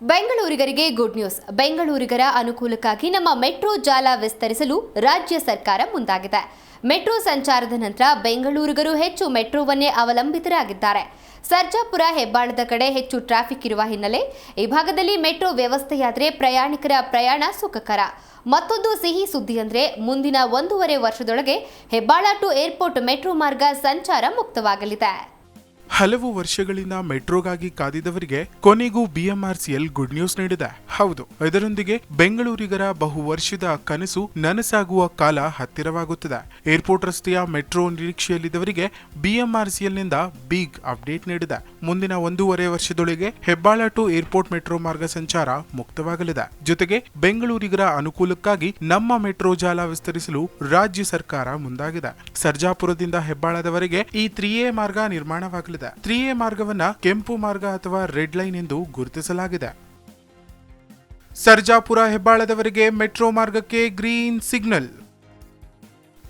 ಬೆಂಗಳೂರಿಗರಿಗೆ good news. ಬೆಂಗಳೂರಿಗರ ಅನುಕೂಲಕ್ಕಾಗಿ ನಮ್ಮ metro ಜಾಲ ವಿಸ್ತರಿಸಲು ರಾಜ್ಯ ಸರ್ಕಾರ ಮುಂದಾಗಿದೆ. ಮೆಟ್ರೋ ಸಂಚಾರದ ನಂತರ ಬೆಂಗಳೂರಿಗರು ಹೆಚ್ಚು ಮೆಟ್ರೋವನ್ನೇ ಅವಲಂಬಿತರಾಗಿದ್ದಾರೆ. ಸರ್ಜಾಪುರ ಹೆಬ್ಬಾಳದ ಕಡೆ ಹೆಚ್ಚು ಟ್ರಾಫಿಕ್ ಇರುವ ಹಿನ್ನೆಲೆ ಈ ಭಾಗದಲ್ಲಿ ಮೆಟ್ರೋ ವ್ಯವಸ್ಥೆಯಾದರೆ ಪ್ರಯಾಣಿಕರ ಪ್ರಯಾಣ ಸುಖಕರ. ಮತ್ತೊಂದು ಸಿಹಿ ಸುದ್ದಿ ಅಂದರೆ ಮುಂದಿನ 1.5 ವರ್ಷದೊಳಗೆ ಹೆಬ್ಬಾಳ ಟು ಏರ್ಪೋರ್ಟ್ ಮೆಟ್ರೋ ಮಾರ್ಗ ಸಂಚಾರ ಮುಕ್ತವಾಗಲಿದೆ. ಹಲವು ವರ್ಷಗಳಿಂದ ಮೆಟ್ರೋಗಾಗಿ ಕಾದಿದವರಿಗೆ ಕೊನೆಗೂ ಬಿಎಂಆರ್ಸಿಎಲ್ ಗುಡ್ ನ್ಯೂಸ್ ನೀಡಿದೆ. ಹೌದು, ಇದರೊಂದಿಗೆ ಬೆಂಗಳೂರಿಗರ ಬಹು ವರ್ಷದ ಕನಸು ನನಸಾಗುವ ಕಾಲ ಹತ್ತಿರವಾಗುತ್ತಿದೆ. ಏರ್ಪೋರ್ಟ್ ರಸ್ತೆಯ ಮೆಟ್ರೋ ನಿರೀಕ್ಷೆಯಲ್ಲಿದ್ದವರಿಗೆ ಬಿಎಂಆರ್ಸಿಎಲ್ನಿಂದ ಬಿಗ್ ಅಪ್ಡೇಟ್ ನೀಡಿದೆ. ಮುಂದಿನ 1.5 ವರ್ಷದೊಳಗೆ ಹೆಬ್ಬಾಳ ಟು ಏರ್ಪೋರ್ಟ್ ಮೆಟ್ರೋ ಮಾರ್ಗ ಸಂಚಾರ ಮುಕ್ತವಾಗಲಿದೆ. ಜೊತೆಗೆ ಬೆಂಗಳೂರಿಗರ ಅನುಕೂಲಕ್ಕಾಗಿ ನಮ್ಮ ಮೆಟ್ರೋ ಜಾಲ ವಿಸ್ತರಿಸಲು ರಾಜ್ಯ ಸರ್ಕಾರ ಮುಂದಾಗಿದೆ. ಸರ್ಜಾಪುರದಿಂದ ಹೆಬ್ಬಾಳದವರೆಗೆ ಈ 3A ಮಾರ್ಗ ನಿರ್ಮಾಣವಾಗಲಿದೆ. 3A ಮಾರ್ಗವನ್ನ ಕೆಂಪು ಮಾರ್ಗ ಅಥವಾ ರೆಡ್ ಲೈನ್ ಎಂದು ಗುರುತಿಸಲಾಗಿದೆ. ಸರ್ಜಾಪುರ ಹೆಬ್ಬಾಳದವರೆಗೆ ಮೆಟ್ರೋ ಮಾರ್ಗಕ್ಕೆ ಗ್ರೀನ್ ಸಿಗ್ನಲ್.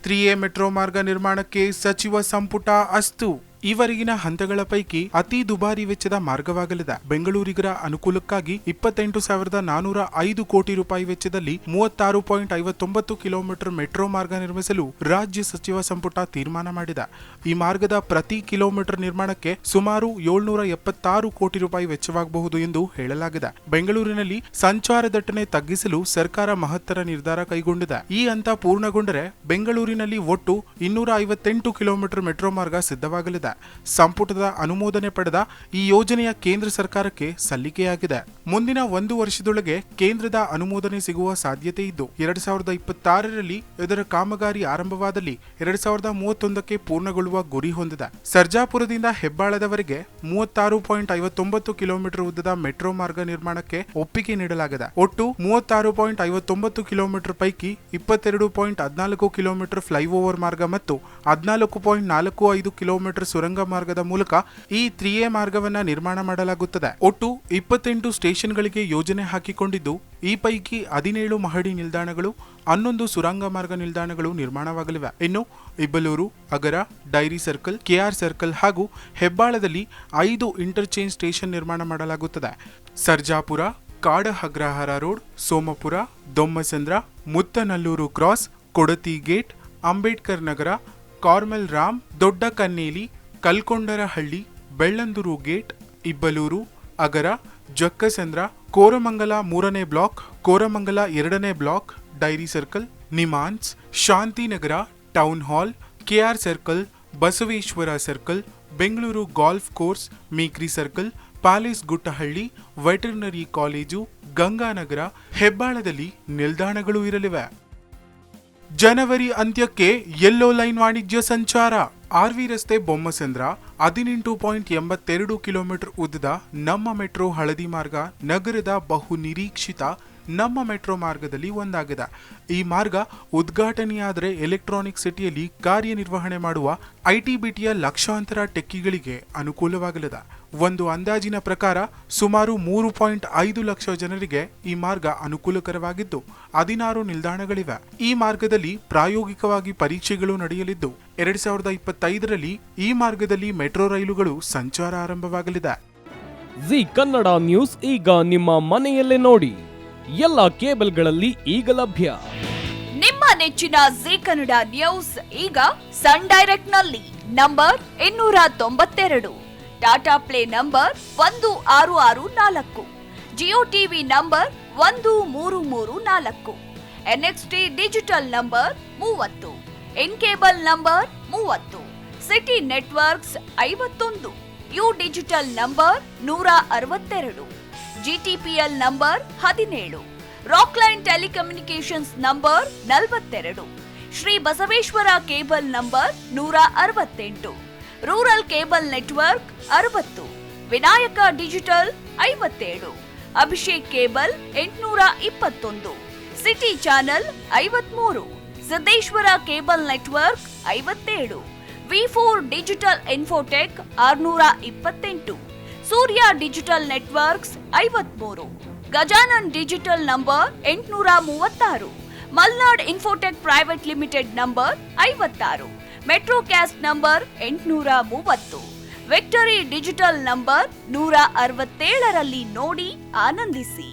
3A ಮೆಟ್ರೋ ಮಾರ್ಗ ನಿರ್ಮಾಣಕ್ಕೆ ಸಚಿವ ಸಂಪುಟ ಅಸ್ತು. ಈವರೆಗಿನ ಹಂತಗಳ ಪೈಕಿ ಅತಿ ದುಬಾರಿ ವೆಚ್ಚದ ಮಾರ್ಗವಾಗಲಿದೆ. ಬೆಂಗಳೂರಿಗರ ಅನುಕೂಲಕ್ಕಾಗಿ 28,405 ಕೋಟಿ ರೂಪಾಯಿ ವೆಚ್ಚದಲ್ಲಿ 36.59 ಕಿಲೋಮೀಟರ್ ಮೆಟ್ರೋ ಮಾರ್ಗ ನಿರ್ಮಿಸಲು ರಾಜ್ಯ ಸಚಿವ ಸಂಪುಟ ತೀರ್ಮಾನ ಮಾಡಿದೆ. ಈ ಮಾರ್ಗದ ಪ್ರತಿ ಕಿಲೋಮೀಟರ್ ನಿರ್ಮಾಣಕ್ಕೆ ಸುಮಾರು 776 ಕೋಟಿ ರೂಪಾಯಿ ವೆಚ್ಚವಾಗಬಹುದು ಎಂದು ಹೇಳಲಾಗಿದೆ. ಬೆಂಗಳೂರಿನಲ್ಲಿ ಸಂಚಾರ ದಟ್ಟಣೆ ತಗ್ಗಿಸಲು ಸರ್ಕಾರ ಮಹತ್ತರ ನಿರ್ಧಾರ ಕೈಗೊಂಡಿದೆ. ಈ ಹಂತ ಪೂರ್ಣಗೊಂಡರೆ ಬೆಂಗಳೂರಿನಲ್ಲಿ ಒಟ್ಟು 258 ಕಿಲೋಮೀಟರ್ ಮೆಟ್ರೋ ಮಾರ್ಗ ಸಿದ್ಧವಾಗಲಿದೆ. ಸಂಪುಟದ ಅನುಮೋದನೆ ಪಡೆದ ಈ ಯೋಜನೆಯ ಕೇಂದ್ರ ಸರ್ಕಾರಕ್ಕೆ ಸಲ್ಲಿಕೆಯಾಗಿದೆ. ಮುಂದಿನ 1 ವರ್ಷದೊಳಗೆ ಕೇಂದ್ರದ ಅನುಮೋದನೆ ಸಿಗುವ ಸಾಧ್ಯತೆ ಇದ್ದು 2026ರಲ್ಲಿ ಇದರ ಕಾಮಗಾರಿ ಆರಂಭವಾದಲ್ಲಿ 2031ಕ್ಕೆ ಪೂರ್ಣಗೊಳ್ಳುವ ಗುರಿ ಹೊಂದಿದೆ. ಸರ್ಜಾಪುರದಿಂದ ಹೆಬ್ಬಾಳದವರೆಗೆ 36.59 ಕಿಲೋಮೀಟರ್ ಉದ್ದದ ಮೆಟ್ರೋ ಮಾರ್ಗ ನಿರ್ಮಾಣಕ್ಕೆ ಒಪ್ಪಿಗೆ ನೀಡಲಾಗಿದೆ. ಒಟ್ಟು 36.59 ಕಿಲೋಮೀಟರ್ ಪೈಕಿ 22.14 ಕಿಲೋಮೀಟರ್ ಫ್ಲೈಓವರ್ ಮಾರ್ಗ ಮತ್ತು 14.45 ಕಿಲೋಮೀಟರ್ ಸುರಂಗ ಮಾರ್ಗದ ಮೂಲಕ ಈ 3A ಮಾರ್ಗವನ್ನ ನಿರ್ಮಾಣ ಮಾಡಲಾಗುತ್ತದೆ. ಒಟ್ಟು 28 ಸ್ಟೇಷನ್ಗಳಿಗೆ ಯೋಜನೆ ಹಾಕಿಕೊಂಡಿದ್ದು ಈ ಪೈಕಿ 17 ಮಹಡಿ ನಿಲ್ದಾಣಗಳು, 11 ಸುರಂಗ ಮಾರ್ಗ ನಿಲ್ದಾಣಗಳು ನಿರ್ಮಾಣವಾಗಲಿವೆ. ಇನ್ನು Iblur, Agara, dairy circle, K R circle ಹಾಗೂ ಹೆಬ್ಬಾಳದಲ್ಲಿ 5 ಇಂಟರ್ಚೇಂಜ್ ಸ್ಟೇಷನ್ ನಿರ್ಮಾಣ ಮಾಡಲಾಗುತ್ತದೆ. Sarjapura, Kadaagrahara road, Somapura, Dommasandra, Muthanallur cross, Kodathi gate, Ambedkar Nagara, Carmelaram, Dodda Kannelli, Kalkondarahalli, Bellandur gate, Iblur, Agara, Jakkasandra, Koramangala 3ನೇ ಬ್ಲಾಕ್, ಕೋರಮಂಗಲ 2ನೇ block, dairy circle, NIMHANS, Shantinagar, town hall, K R circle, Basaveshwara circle, Bengaluru golf course, Mekhri circle, palace Guttahalli, veterinary college, Ganganagar, ಹೆಬ್ಬಾಳದಲ್ಲಿ ನಿಲ್ದಾಣಗಳು ಇರಲಿವೆ. ಜನವರಿ ಅಂತ್ಯಕ್ಕೆ ಯೆಲ್ಲೋ ಲೈನ್ ವಾಣಿಜ್ಯ ಸಂಚಾರ. ಆರ್ವಿ ರಸ್ತೆ ಬೊಮ್ಮಸಂದ್ರ 18.82 ಕಿಲೋಮೀಟರ್ ಉದ್ದದ ನಮ್ಮ ಮೆಟ್ರೋ ಹಳದಿ ಮಾರ್ಗ ನಗರದ ಬಹು ನಿರೀಕ್ಷಿತ ನಮ್ಮ ಮೆಟ್ರೋ ಮಾರ್ಗದಲ್ಲಿ ಒಂದಾಗಿದೆ. ಈ ಮಾರ್ಗ ಉದ್ಘಾಟನೆಯಾದರೆ ಎಲೆಕ್ಟ್ರಾನಿಕ್ ಸಿಟಿಯಲ್ಲಿ ಕಾರ್ಯನಿರ್ವಹಣೆ ಮಾಡುವ ಐಟಿ-ಬಿಟಿಯ ಲಕ್ಷಾಂತರ ಟೆಕ್ಕಿಗಳಿಗೆ ಅನುಕೂಲವಾಗಲಿದೆ. ಒಂದು ಅಂದಾಜಿನ ಪ್ರಕಾರ ಸುಮಾರು 3.5 ಲಕ್ಷ ಜನರಿಗೆ ಈ ಮಾರ್ಗ ಅನುಕೂಲಕರವಾಗಿದ್ದು 16 ನಿಲ್ದಾಣಗಳಿವೆ. ಈ ಮಾರ್ಗದಲ್ಲಿ ಪ್ರಾಯೋಗಿಕವಾಗಿ ಪರೀಕ್ಷೆಗಳು ನಡೆಯಲಿದ್ದು 2025ರಲ್ಲಿ ಈ ಮಾರ್ಗದಲ್ಲಿ ಮೆಟ್ರೋ ರೈಲುಗಳು ಸಂಚಾರ ಆರಂಭವಾಗಲಿದೆ. ಜಿ ಕನ್ನಡ ನ್ಯೂಸ್ ಈಗ ನಿಮ್ಮ ಮನೆಯಲ್ಲೇ ನೋಡಿ. ಎಲ್ಲ ಕೇಬಲ್ಗಳಲ್ಲಿ ಈಗ ಲಭ್ಯ. ನಿಮ್ಮ ನೆಚ್ಚಿನ ಜಿ ಕನ್ನಡ ನ್ಯೂಸ್ ಈಗ ಸನ್ ಡೈರೆಕ್ಟ್ ನಲ್ಲಿ number 292, Tata play number 1664, Jio TV number 1334, N X T digital number 30, in cable number 30, city networks 51, U digital number 162, G T P L number 17, Rockline telecommunications number 42, Shri Basaveshwara cable number 168, rural cable network 60, Vinayaka digital 57, Abhishek cable 821, city channel 53, Siddeshwara cable network 57, ವಿ4 digital infotech 628, Surya digital networks 53, Gajanan digital number 836, Malnad infotech private limited number 56, metro cast number 830, victory digital number 167ರಲ್ಲಿ ನೋಡಿ ಆನಂದಿಸಿ.